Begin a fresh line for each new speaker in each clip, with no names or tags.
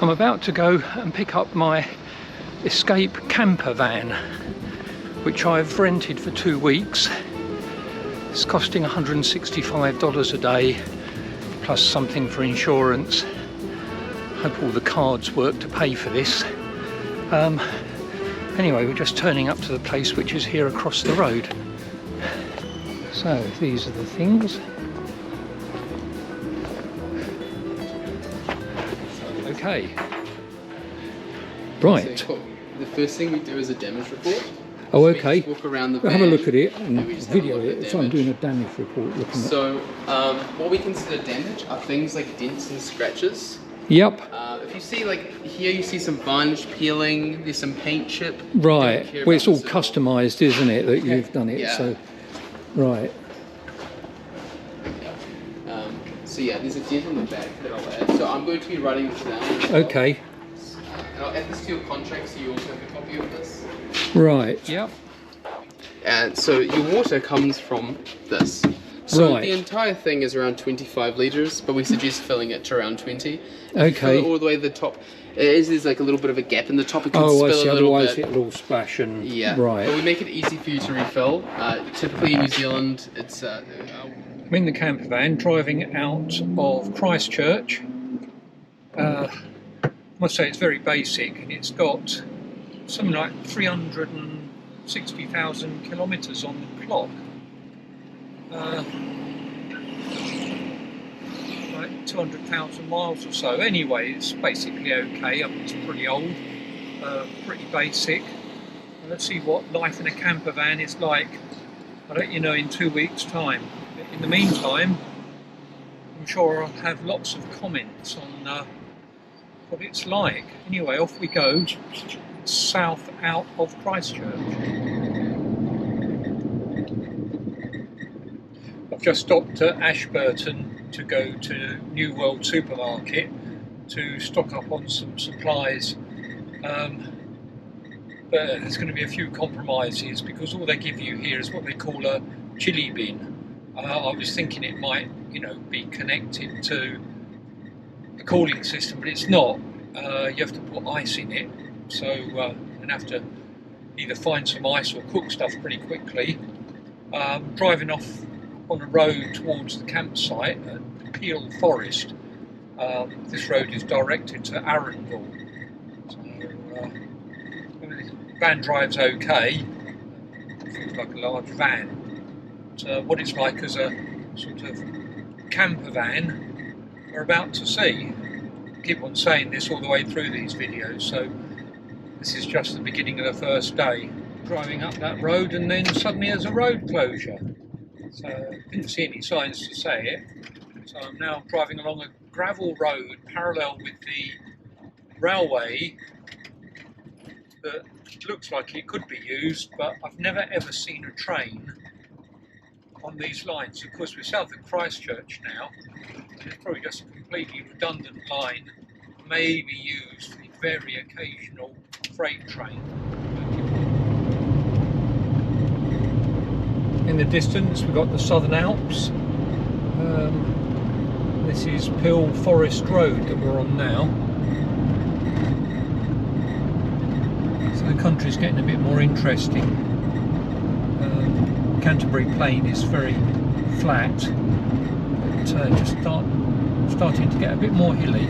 I'm about to go and pick up my Escape camper van, which I've rented for 2 weeks. It's costing $165 a day, plus something for insurance. Hope all the cards work to pay for this. Anyway, we're just turning up to the place which is here across the road. So these are the things. Okay. Right.
So the first thing we do is a damage report.
Oh,
So
okay.
we just walk around the van.
Have a look at it and
we just have a
video
look at
it. So I'm
damage.
doing a damage report looking at.
So what we consider damage are things like dents and scratches.
Yep.
If you see, like here, you see some varnish peeling. There's some paint chip.
Right.
Don't care
Well, it's
about
all
this at all.
customised, isn't it? That you've done it.
Yeah.
So, right.
So yeah, there's a dent on the back that I'll add. So I'm going to be writing this down. as well.
Okay.
And I'll add this to your contract, so you also have a copy of this.
Right. Yep.
And so your water comes from this. So
Right.
the entire thing is around 25 litres, but we suggest filling it to around 20. If you fill
Okay.
it all the way to the top, there's like a little bit of a gap in the top. It can
Oh, I
spill
see.
a little
Otherwise,
bit.
it'll all splash and.
Yeah.
Right.
But we make it easy for you to refill. Typically in New Zealand, it's
I'm in the camper van driving out of Christchurch. I must say it's very basic, and it's got something like 360,000 kilometres on the clock. Like 200,000 miles or so. Anyway, it's basically okay. I mean, it's pretty old, pretty basic. Let's see what life in a camper van is like. I'll let you know in 2 weeks' time. In the meantime, I'm sure I'll have lots of comments on what it's like. Anyway, off we go, south out of Christchurch. I've just stopped at Ashburton to go to New World Supermarket to stock up on some supplies. But there's going to be a few compromises because all they give you here is what they call a chili bin. I was thinking it might, be connected to a cooling system, but it's not. You have to put ice in it, so and have to either find some ice or cook stuff pretty quickly. Driving off on a road towards the campsite at Peel Forest. This road is directed to Arundel. So, the van drives okay. It feels like a large van. But, what it's like as a sort of camper van, we're about to see. I keep on saying this all the way through these videos, so this is just the beginning of the first day. Driving up that road and then suddenly there's a road closure. So I didn't see any signs to say it. So I'm now driving along a gravel road parallel with the railway that looks like it could be used, but I've never ever seen a train on these lines. Of course, we're south of Christchurch now, and it's probably just a completely redundant line, maybe used for the very occasional freight train. In the distance, we've got the Southern Alps. This is Peel Forest Road that we're on now. So the country's getting a bit more interesting. Canterbury Plain is very flat, but just starting to get a bit more hilly.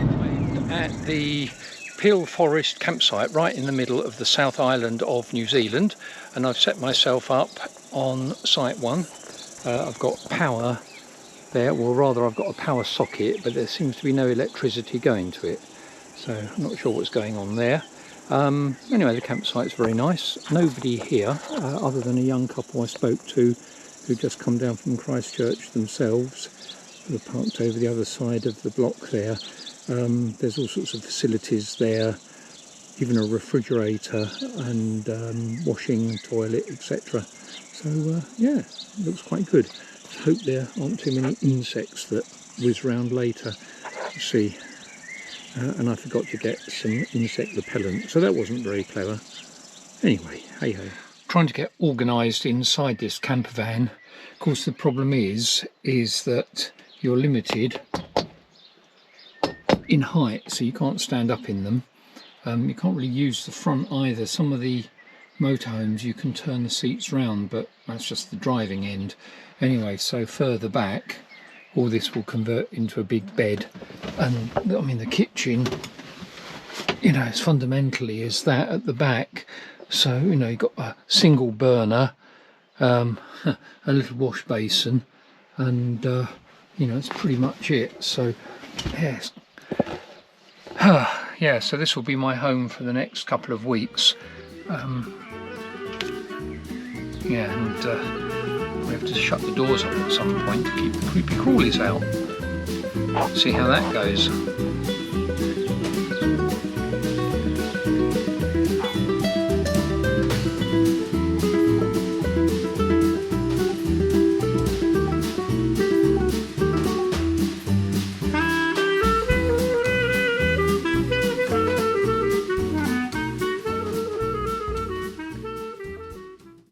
At the Peel Forest campsite, right in the middle of the South Island of New Zealand, and I've set myself up on site 1. I've got power there, or rather I've got a power socket, but there seems to be no electricity going to it, so I'm not sure what's going on there. Anyway, the campsite's very nice. Nobody here other than a young couple I spoke to who'd just come down from Christchurch themselves. They're parked over the other side of the block there. There's all sorts of facilities there, even a refrigerator and washing, toilet, etc. So yeah, it looks quite good. I hope there aren't too many insects that whiz round later. Let's see. And I forgot to get some insect repellent, so that wasn't very clever. Anyway, hey ho. Trying to get organised inside this camper van. Of course, the problem is that you're limited in height, so you can't stand up in them. You can't really use the front either. Some of the motorhomes you can turn the seats round, but that's just the driving end. Anyway, so further back, all this will convert into a big bed. And I mean, the kitchen, you know, it's fundamentally is that at the back. So, you know, you've got a single burner, a little wash basin, and you know, it's pretty much it. So yes. Yeah, so this will be my home for the next couple of weeks. Yeah, and we have to shut the doors up at some point to keep the creepy crawlies out. See how that goes.